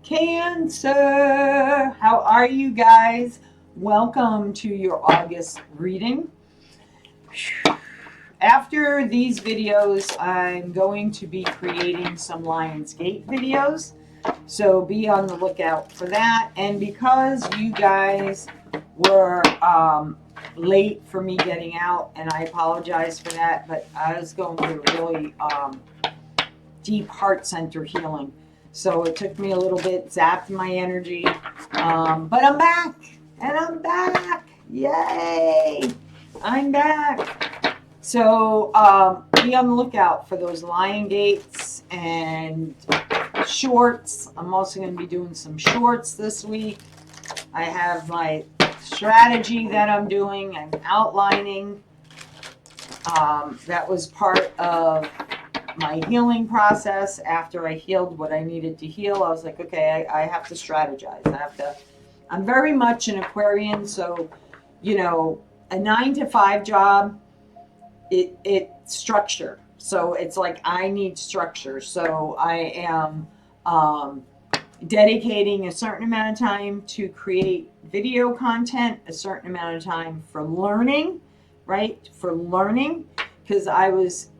Cancer, how are you guys? Welcome to your August reading. After these videos, I'm going to be creating some Lionsgate videos, so be on the lookout for that. And because you guys were late for me getting out, and I apologize for that, but I was going through a really deep heart center healing. So it took me a little bit, zapped my energy. But I'm back, and I'm back. Yay! I'm back. So be on the lookout for those lion gates and shorts. I'm also going to be doing some shorts this week. I have my strategy that I'm doing. I'm outlining. That was part of my healing process. After I healed what I needed to heal, I was like, okay, I have to strategize. I'm very much an Aquarian, so, you know, a 9-to-5 job, it's structure. So it's like I need structure. So I am dedicating a certain amount of time to create video content, a certain amount of time for learning, right? For learning, because I was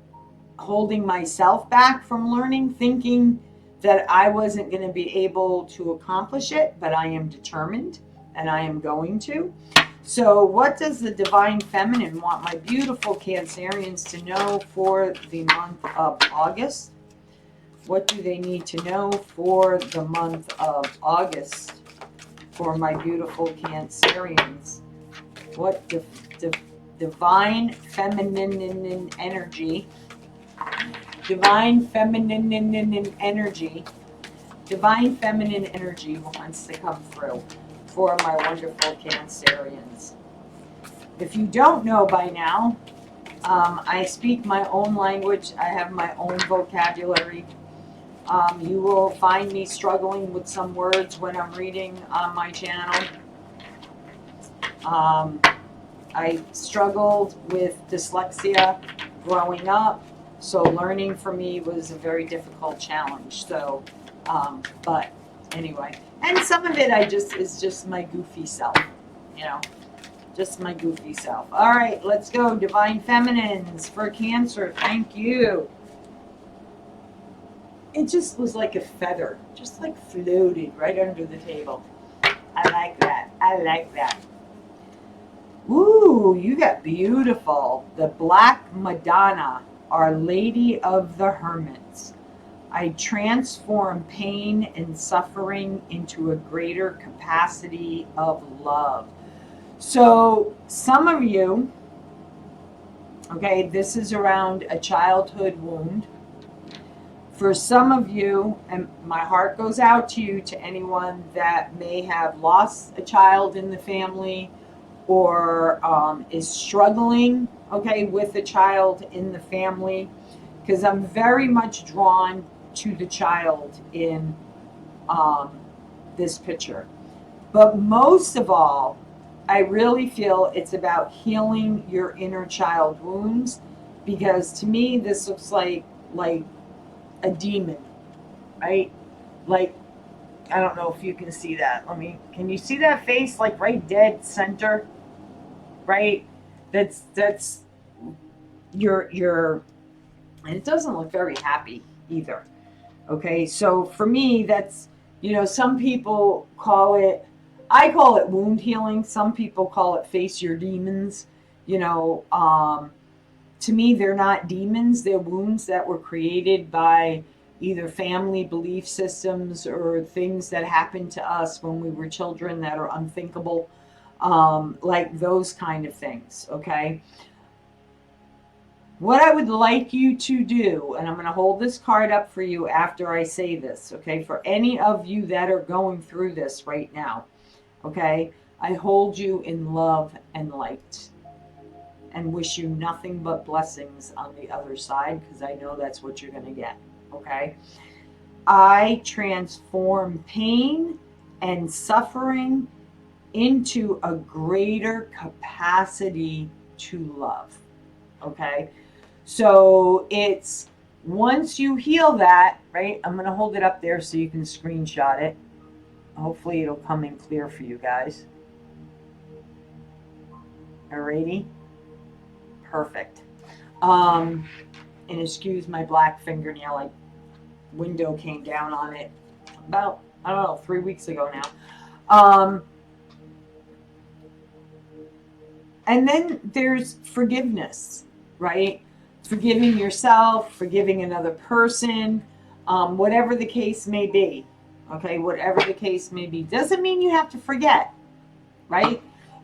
holding myself back from learning, thinking that I wasn't going to be able to accomplish it, but I am determined and I am going to. So what does the Divine Feminine want my beautiful Cancerians to know for the month of August? What do they need to know for the month of August for my beautiful Cancerians? What Divine Feminine energy, Divine Feminine energy wants to come through for my wonderful Cancerians. If you don't know by now, I speak my own language. I have my own vocabulary. You will find me struggling with some words when I'm reading on my channel. I struggled with dyslexia growing up, so learning for me was a very difficult challenge. So, but anyway, and some of it is just my goofy self, you know, just my goofy self. All right, let's go. Divine Feminines for Cancer. Thank you. It just was like a feather, just like floated right under the table. I like that. I like that. Ooh, you got beautiful. The Black Madonna, Our Lady of the Hermits. I transform pain and suffering into a greater capacity of love. So some of you, okay, this is around a childhood wound. For some of you, and my heart goes out to you, to anyone that may have lost a child in the family or is struggling, okay, with a child in the family, because I'm very much drawn to the child in this picture. But most of all, I really feel it's about healing your inner child wounds, because to me this looks like a demon, right? Like, I don't know if you can see that. Can you see that face, like right dead center? Right? That's your, and it doesn't look very happy either. Okay, so for me, that's, you know, some people call it, I call it wound healing. Some people call it face your demons. You know, to me, they're not demons. They're wounds that were created by either family belief systems or things that happened to us when we were children that are unthinkable, like those kind of things, okay? What I would like you to do, and I'm going to hold this card up for you after I say this, okay, for any of you that are going through this right now, okay, I hold you in love and light and wish you nothing but blessings on the other side, because I know that's what you're going to get, okay? I transform pain and suffering into a greater capacity to love, okay? So it's, once you heal that, right? I'm going to hold it up there so you can screenshot it. Hopefully it'll come in clear for you guys. Alrighty. Perfect. And excuse my black fingernail. Like, window came down on it about, I don't know, 3 weeks ago now. And then there's forgiveness, right? Forgiving yourself, forgiving another person, whatever the case may be. Okay, whatever the case may be. Doesn't mean you have to forget, right?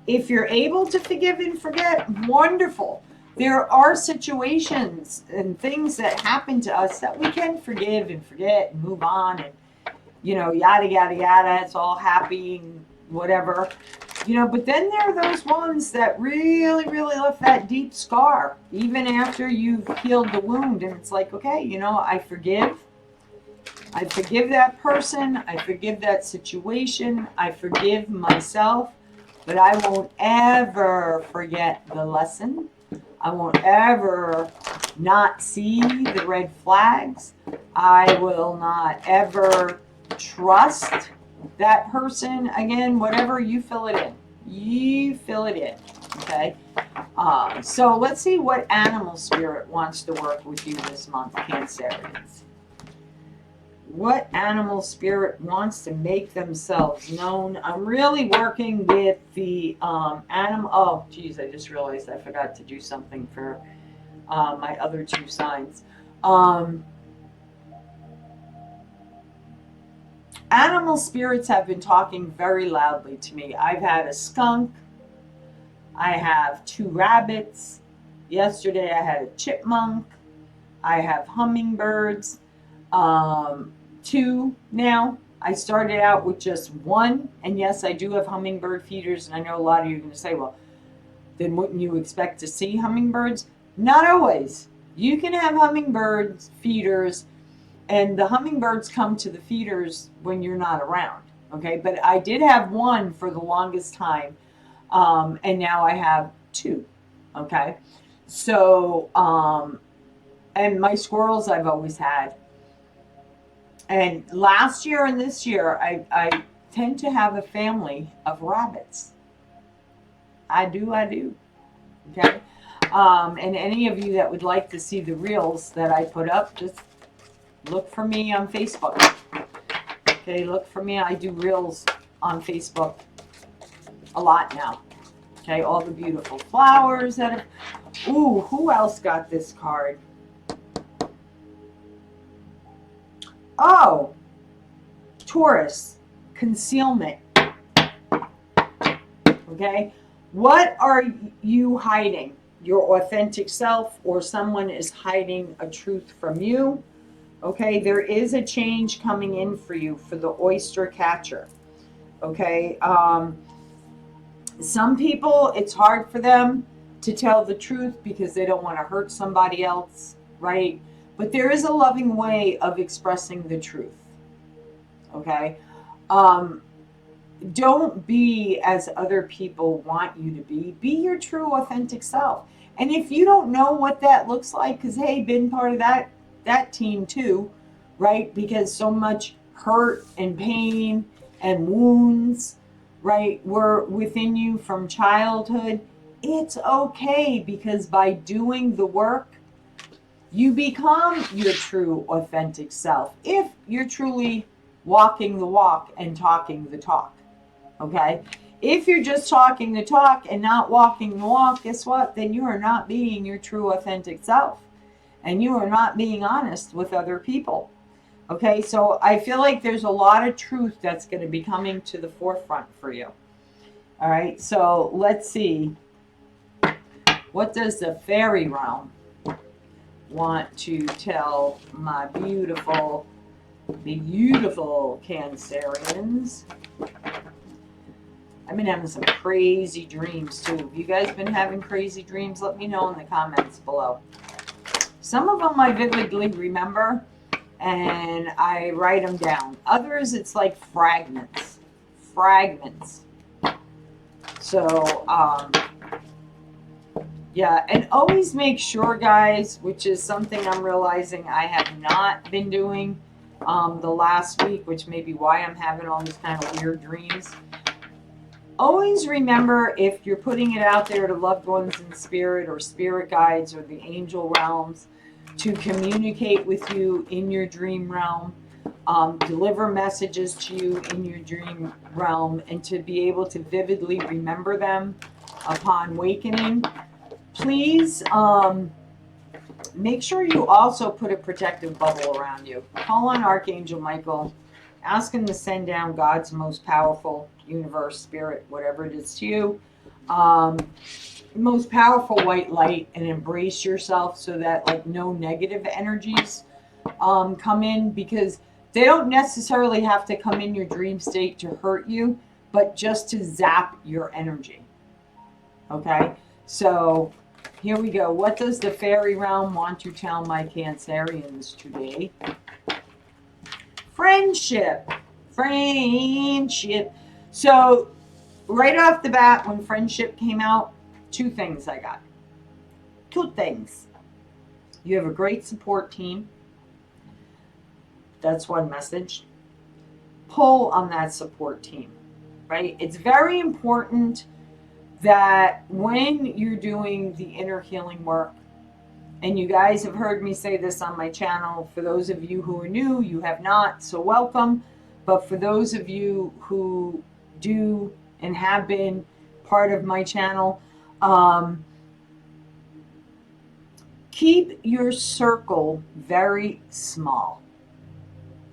If you're able to forgive and forget, wonderful. There are situations and things that happen to us that we can forgive and forget and move on and, you know, yada, yada, yada. It's all happy and whatever. You know, but then there are those ones that really, really left that deep scar, even after you've healed the wound. And it's like, okay, you know, I forgive that person. I forgive that situation. I forgive myself. But I won't ever forget the lesson. I won't ever not see the red flags. I will not ever trust that person again. Whatever, you fill it in. You fill it in. Okay? So let's see what animal spirit wants to work with you this month, Cancerians. What animal spirit wants to make themselves known? I'm really working with the animal. Oh, geez, I just realized I forgot to do something for my other two signs. Animal spirits have been talking very loudly to me. I've had a skunk. I have 2 rabbits. Yesterday I had a chipmunk. I have hummingbirds. 2 now. I started out with just 1, and yes, I do have hummingbird feeders, and I know a lot of you are going to say, well, then wouldn't you expect to see hummingbirds? Not always. You can have hummingbird feeders, and the hummingbirds come to the feeders when you're not around, okay? But I did have 1 for the longest time, and now I have 2, okay? So, and my squirrels I've always had. And last year and this year, I tend to have a family of rabbits. I do. Okay. And any of you that would like to see the reels that I put up, just look for me on Facebook. Okay, look for me. I do reels on Facebook a lot now. Okay, all the beautiful flowers that have... Ooh, who else got this card? Oh, Taurus, concealment. Okay, what are you hiding? Your authentic self, or someone is hiding a truth from you? Okay, there is a change coming in for you for the oyster catcher. Okay, some people, it's hard for them to tell the truth because they don't want to hurt somebody else, right? But there is a loving way of expressing the truth. Okay? Don't be as other people want you to be. Be your true, authentic self. And if you don't know what that looks like, because, hey, been part of that team too, right? Because so much hurt and pain and wounds, right, were within you from childhood. It's okay, because by doing the work, you become your true, authentic self if you're truly walking the walk and talking the talk, okay? If you're just talking the talk and not walking the walk, guess what? Then you are not being your true, authentic self, and you are not being honest with other people, okay? So I feel like there's a lot of truth that's going to be coming to the forefront for you, all right? So let's see. What does the fairy realm want to tell my beautiful Cancerians? I've been having some crazy dreams too. Have you guys been having crazy dreams? Let me know in the comments below. Some of them I vividly remember and I write them down. Others, it's like fragments. So, yeah, and always make sure, guys, which is something I'm realizing I have not been doing, the last week, which may be why I'm having all these kind of weird dreams. Always remember, if you're putting it out there to loved ones in spirit or spirit guides or the angel realms, to communicate with you in your dream realm, deliver messages to you in your dream realm, and to be able to vividly remember them upon awakening. Please make sure you also put a protective bubble around you. Call on Archangel Michael. Ask him to send down God's most powerful universe, spirit, whatever it is to you, most powerful white light, and embrace yourself so that like no negative energies come in, because they don't necessarily have to come in your dream state to hurt you, but just to zap your energy. Okay, so here we go. What does the fairy realm want to tell my Cancerians today? Friendship. Friendship. So right off the bat, when friendship came out, two things I got. Two things. You have a great support team. That's one message. Pull on that support team, right? It's very important that when you're doing the inner healing work, and you guys have heard me say this on my channel, for those of you who are new, you have not, so welcome. But for those of you who do and have been part of my channel, keep your circle very small.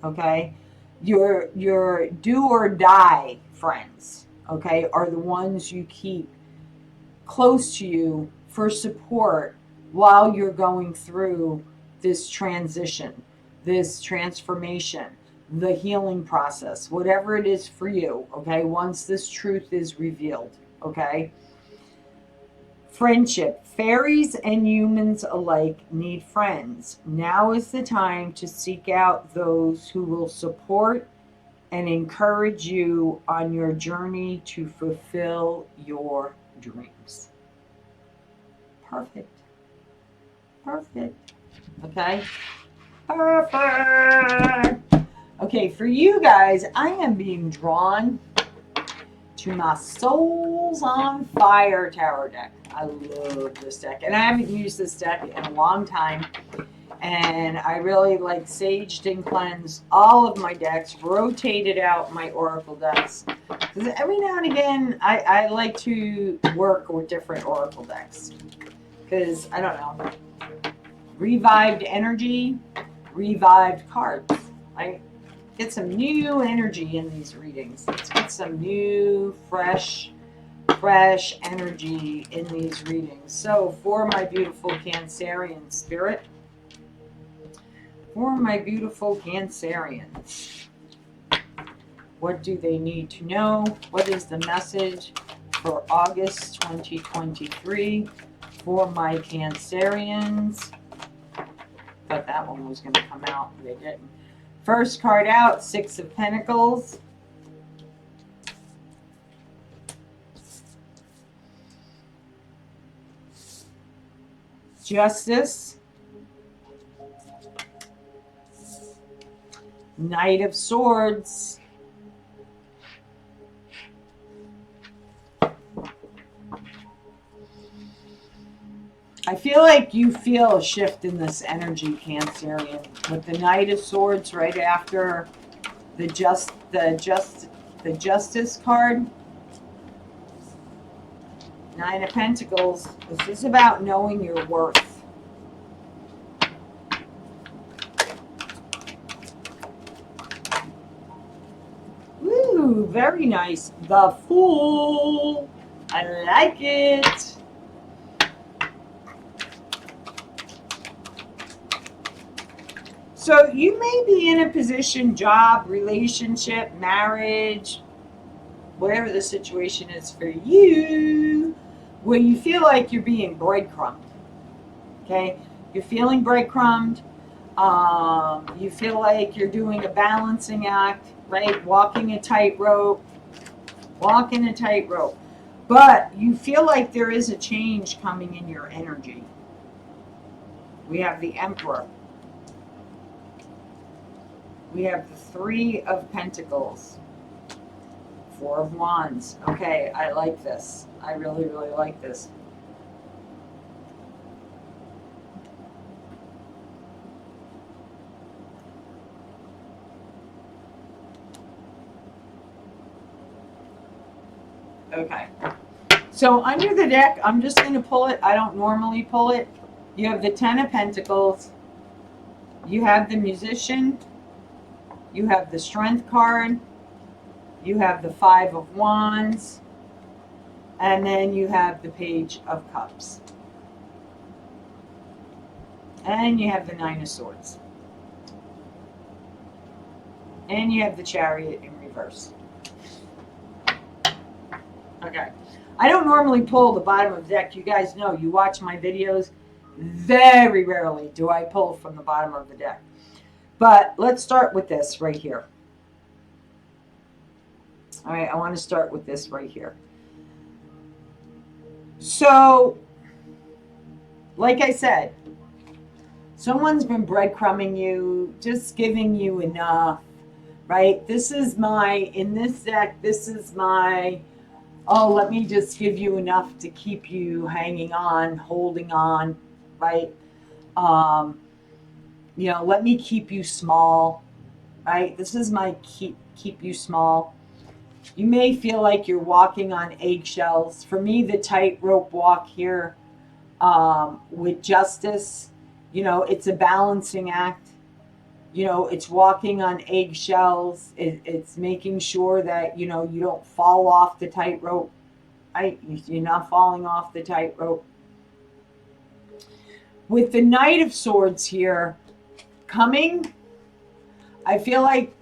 Okay? Your do or die friends, okay, are the ones you keep close to you for support while you're going through this transition, this transformation, the healing process, whatever it is for you, okay, once this truth is revealed, okay? Friendship. Fairies and humans alike need friends. Now is the time to seek out those who will support and encourage you on your journey to fulfill your dreams. Perfect. Perfect. Okay? Perfect. Okay, for you guys, I am being drawn to my Souls on Fire Tarot deck. I love this deck. And I haven't used this deck in a long time. And I really like saged and cleansed all of my decks, rotated out my oracle decks. Because every now and again, I like to work with different oracle decks. Because, I don't know, revived energy, revived cards. Right? Get some new energy in these readings. Let's get some new, fresh energy in these readings. So, for my beautiful Cancerian spirit, for my beautiful Cancerians, what do they need to know? What is the message for August 2023 for my Cancerians? Thought that one was going to come out, but it didn't. First card out, Six of Pentacles. Justice. Knight of Swords. I feel like you feel a shift in this energy, Cancerian, with the Knight of Swords right after the Justice card. Nine of Pentacles. This is about knowing your worth. Ooh, very nice. The Fool. I like it. So you may be in a position, job, relationship, marriage, whatever the situation is for you, where you feel like you're being breadcrumbed. Okay? You're feeling breadcrumbed. You feel like you're doing a balancing act, right? Walking a tightrope. Walking a tightrope. But you feel like there is a change coming in your energy. We have the Emperor. We have the Three of Pentacles. Four of Wands. Okay, I like this. I really, really like this. Okay. So under the deck, I'm just going to pull it. I don't normally pull it. You have the Ten of Pentacles. You have the Musician. You have the Strength card. You have the Five of Wands. And then you have the Page of Cups. And you have the Nine of Swords. And you have the Chariot in reverse. Okay. I don't normally pull the bottom of the deck. You guys know, you watch my videos. Very rarely do I pull from the bottom of the deck. But let's start with this right here. All right, I want to start with this right here. So, like I said, someone's been breadcrumbing you, just giving you enough, right? This is my, in this deck, this is my, oh, let me just give you enough to keep you hanging on, holding on, right? You know, let me keep you small, right? This is my keep you small. You may feel like you're walking on eggshells. For me, the tightrope walk here with justice, you know, it's a balancing act. You know, it's walking on eggshells. It's making sure that, you know, you don't fall off the tightrope. Right? You're not falling off the tightrope. With the Knight of Swords here coming, I feel like,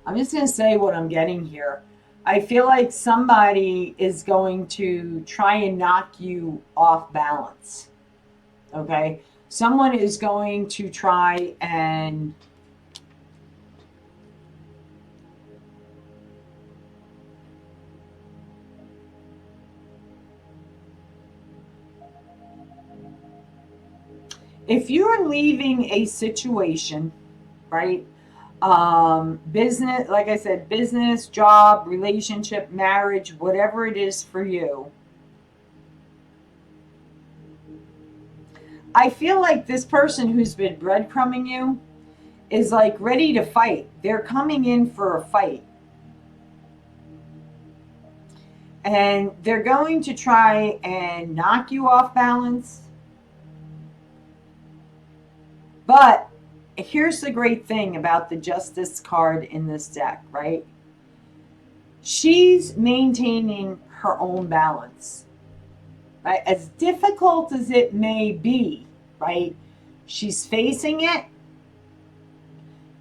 I'm just going to say what I'm getting here. I feel like somebody is going to try and knock you off balance. Okay? Someone is going to try and if you're leaving a situation, right? Business, like I said, business, job, relationship, marriage, whatever it is for you. I feel like this person who's been breadcrumbing you is like ready to fight. They're coming in for a fight. And they're going to try and knock you off balance. But here's the great thing about the Justice card in this deck, right? She's maintaining her own balance, right? As difficult as it may be, right? She's facing it.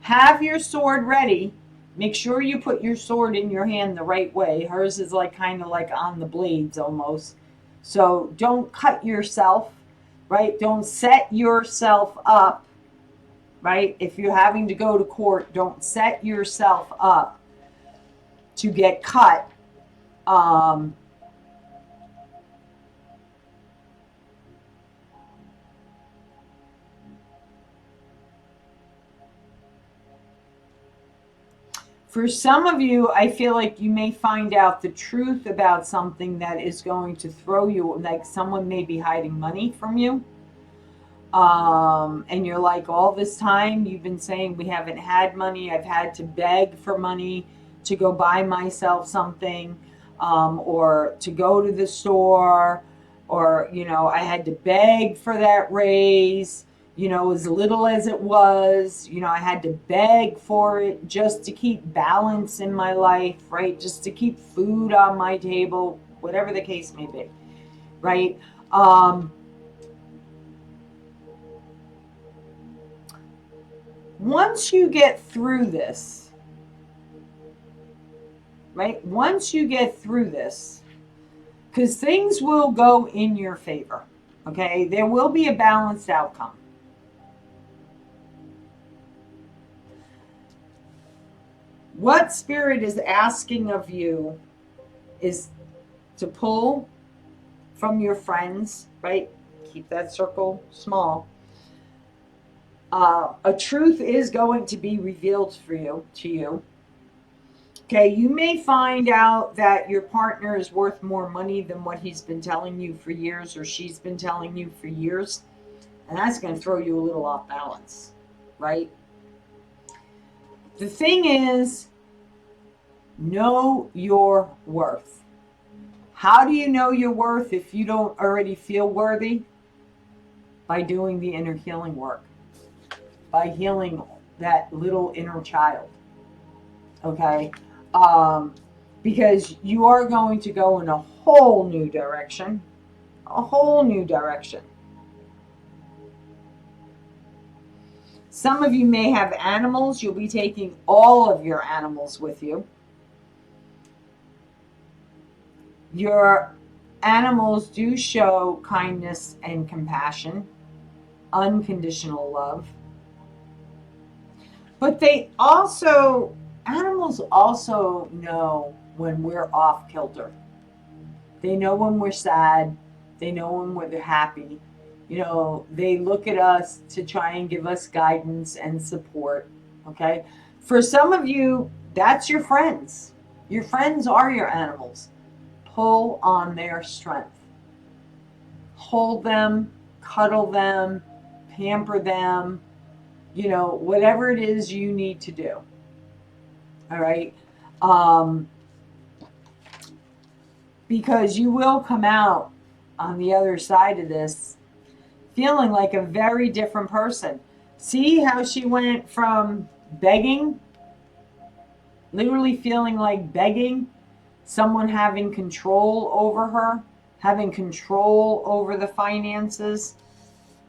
Have your sword ready. Make sure you put your sword in your hand the right way. Hers is like kind of like on the blades almost. So don't cut yourself, right? Don't set yourself up, right? If you're having to go to court, don't set yourself up to get cut. For some of you, I feel like you may find out the truth about something that is going to throw you, like someone may be hiding money from you. And you're like, all this time you've been saying we haven't had money. I've had to beg for money to go buy myself something, or to go to the store, or, you know, I had to beg for that raise, you know, as little as it was, you know, I had to beg for it just to keep balance in my life, right? Just to keep food on my table, whatever the case may be, right? Once you get through this, right? Once you get through this, because things will go in your favor, okay? There will be a balanced outcome. What Spirit is asking of you is to pull from your friends, right? Keep that circle small. A truth is going to be revealed to you. Okay, you may find out that your partner is worth more money than what he's been telling you for years, or she's been telling you for years, and that's going to throw you a little off balance, right? The thing is, know your worth. How do you know your worth if you don't already feel worthy? By doing the inner healing work, by healing that little inner child. Okay? Because you are going to go in a whole new direction. A whole new direction. Some of you may have animals. You'll be taking all of your animals with you. Your animals do show kindness and compassion, unconditional love. But animals also know when we're off kilter. They know when we're sad. They know when we're happy. They look at us to try and give us guidance and support. Okay? For some of you, that's your friends. Your friends are your animals. Pull on their strength. Hold them, cuddle them, pamper them, whatever it is you need to do. All right? Because you will come out on the other side of this feeling like a very different person. See how she went from begging, literally feeling like begging, someone having control over her, having control over the finances,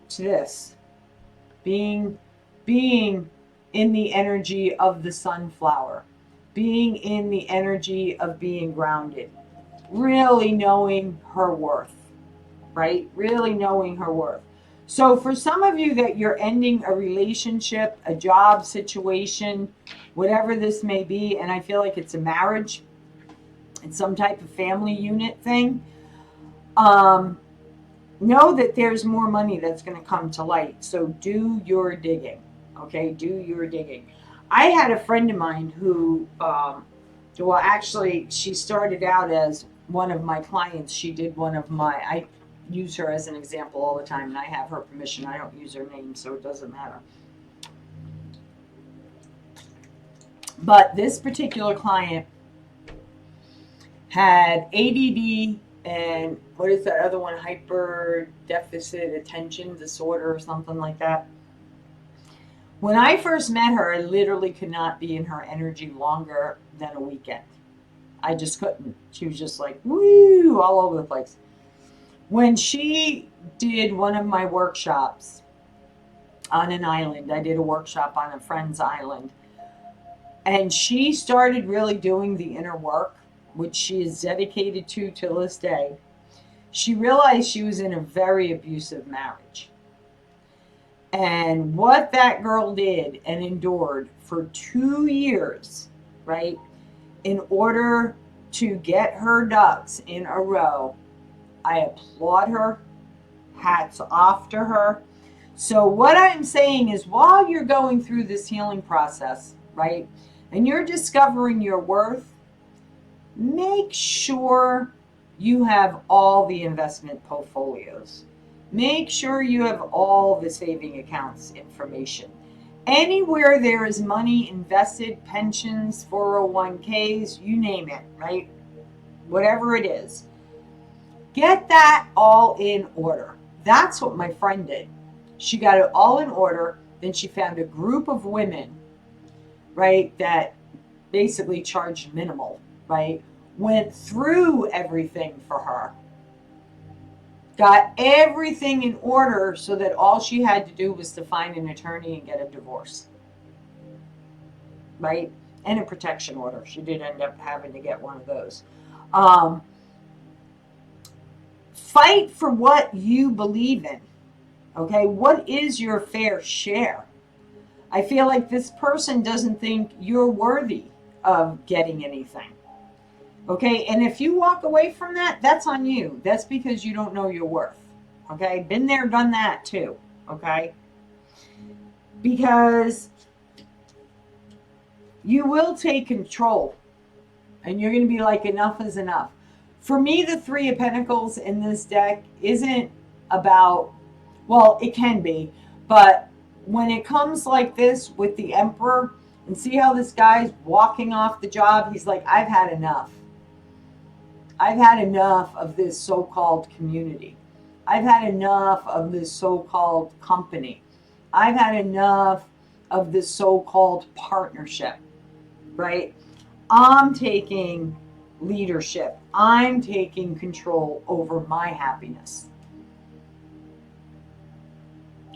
to this, being in the energy of the sunflower, being in the energy of being grounded, really knowing her worth, right? Really knowing her worth. So for some of you that you're ending a relationship, a job situation, whatever this may be, and I feel like it's a marriage, it's some type of family unit thing, know that there's more money that's going to come to light. So do your digging. Okay, do your digging. I had a friend of mine who, actually, she started out as one of my clients. She did I use her as an example all the time, and I have her permission. I don't use her name, so it doesn't matter. But this particular client had ADD and what is that other one? Hyper deficit attention disorder or something like that. When I first met her, I literally could not be in her energy longer than a weekend. I just couldn't. She was just like, woo, all over the place. When she did one of my workshops on an island, I did a workshop on a friend's island, and she started really doing the inner work, which she is dedicated to till this day. She realized she was in a very abusive marriage. And what that girl did and endured for 2 years, right, in order to get her ducks in a row, I applaud her. Hats off to her. So what I'm saying is, while you're going through this healing process, right, and you're discovering your worth, make sure you have all the investment portfolios. Make sure you have all the saving accounts information. Anywhere there is money invested, pensions, 401ks, you name it, right? Whatever it is. Get that all in order. That's what my friend did. She got it all in order. Then she found a group of women, right, that basically charged minimal, right? Went through everything for her. Got everything in order so that all she had to do was to find an attorney and get a divorce. Right? And a protection order. She did end up having to get one of those. Fight for what you believe in. Okay? What is your fair share? I feel like this person doesn't think you're worthy of getting anything. Okay, and if you walk away from that, that's on you. That's because you don't know your worth. Okay, been there, done that too. Okay, because you will take control and you're going to be like, enough is enough. For me, the Three of Pentacles in this deck isn't about, well, it can be, but when it comes like this with the Emperor, and see how this guy's walking off the job, he's like, I've had enough. I've had enough of this so-called community. I've had enough of this so-called company. I've had enough of this so-called partnership, right? I'm taking leadership. I'm taking control over my happiness.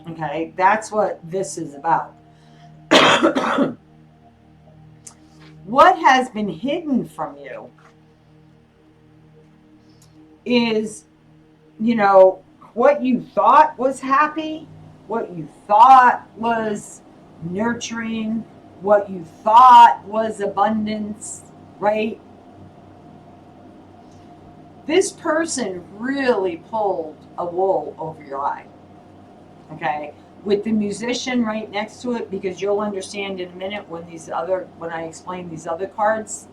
Okay, that's what this is about. What has been hidden from you is, you know, what you thought was happy, what you thought was nurturing, what you thought was abundance, right? This person really pulled a wool over your eye, okay? With the Musician right next to it, because you'll understand in a minute when I explain these other cards.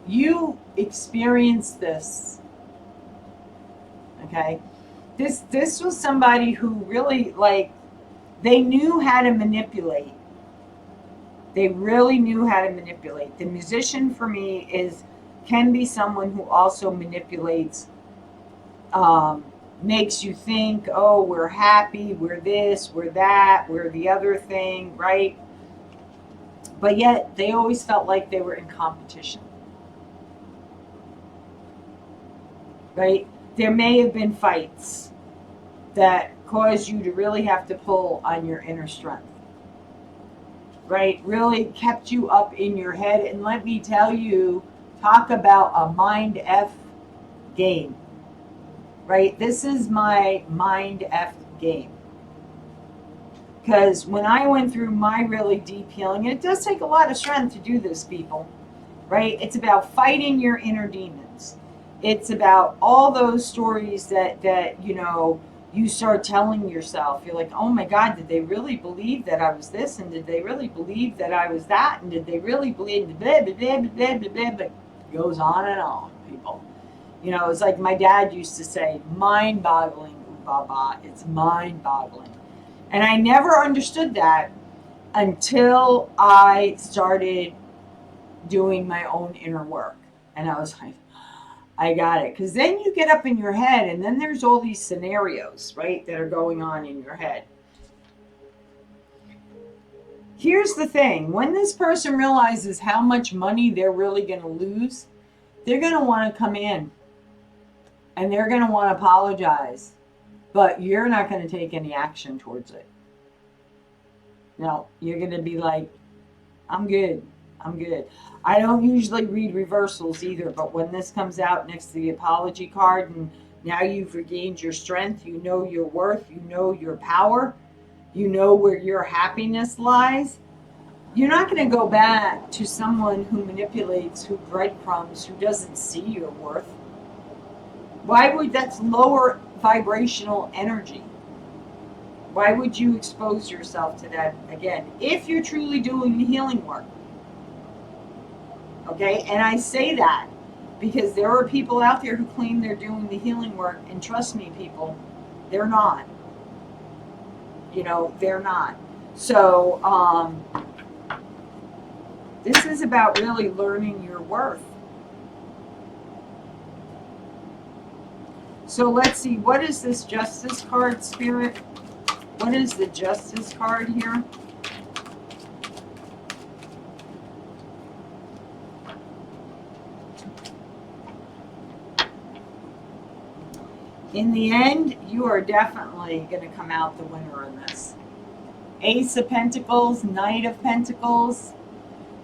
You experienced this, okay? This was somebody who really, like, they knew how to manipulate. They really knew how to manipulate. The Musician for me can be someone who also manipulates, makes you think, oh, we're happy, we're this, we're that, we're the other thing, right? But yet they always felt like they were in competition, right? There may have been fights that caused you to really have to pull on your inner strength, right? Really kept you up in your head. And let me tell you, talk about a mind F game, right? This is my mind F game. Because when I went through my really deep healing, and it does take a lot of strength to do this, people, right? It's about fighting your inner demons. It's about all those stories that you know, you start telling yourself. You're like, oh my God, did they really believe that I was this? And did they really believe that I was that? And did they really believe blah, blah, blah, blah, blah, blah, blah. It goes on and on, people. You know, it's like my dad used to say, mind-boggling, Baba. It's mind-boggling. And I never understood that until I started doing my own inner work. And I was like, I got it. Because then you get up in your head and then there's all these scenarios, right, that are going on in your head. Here's the thing. When this person realizes how much money they're really going to lose, they're going to want to come in and they're going to want to apologize. But you're not going to take any action towards it. No, you're going to be like, I'm good. I'm good. I don't usually read reversals either, but when this comes out next to the apology card and now you've regained your strength, you know your worth, you know your power, you know where your happiness lies, you're not going to go back to someone who manipulates, who breadcrumbs, who doesn't see your worth. Why would that's lower vibrational energy? Why would you expose yourself to that again if you're truly doing the healing work? Okay, and I say that because there are people out there who claim they're doing the healing work, and trust me, people, they're not. You know, they're not. So this is about really learning your worth. So let's see, what is this Justice card, Spirit? What is the Justice card here? In the end, you are definitely going to come out the winner in this. Ace of Pentacles, Knight of Pentacles.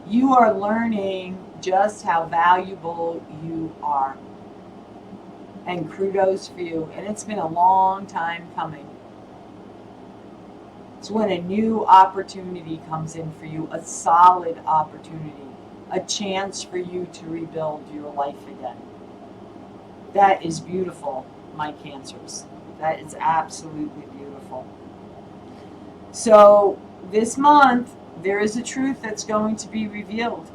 You are learning just how valuable you are. And kudos for you. And it's been a long time coming. It's when a new opportunity comes in for you, a solid opportunity, a chance for you to rebuild your life again. That is beautiful, my Cancers. That is absolutely beautiful. So this month, there is a truth that's going to be revealed.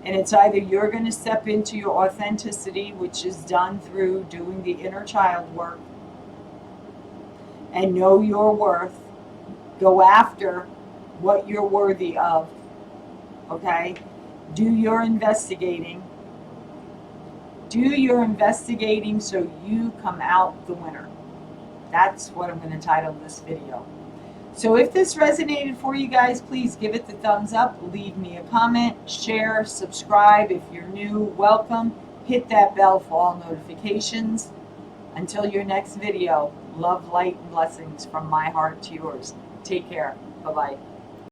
And it's either you're going to step into your authenticity, which is done through doing the inner child work, and know your worth, go after what you're worthy of, okay? Do your investigating. Do your investigating so you come out the winner. That's what I'm going to title this video. So if this resonated for you guys, please give it the thumbs up, leave me a comment, share, subscribe. If you're new, welcome. Hit that bell for all notifications. Until your next video, love, light, and blessings from my heart to yours. Take care. Bye-bye.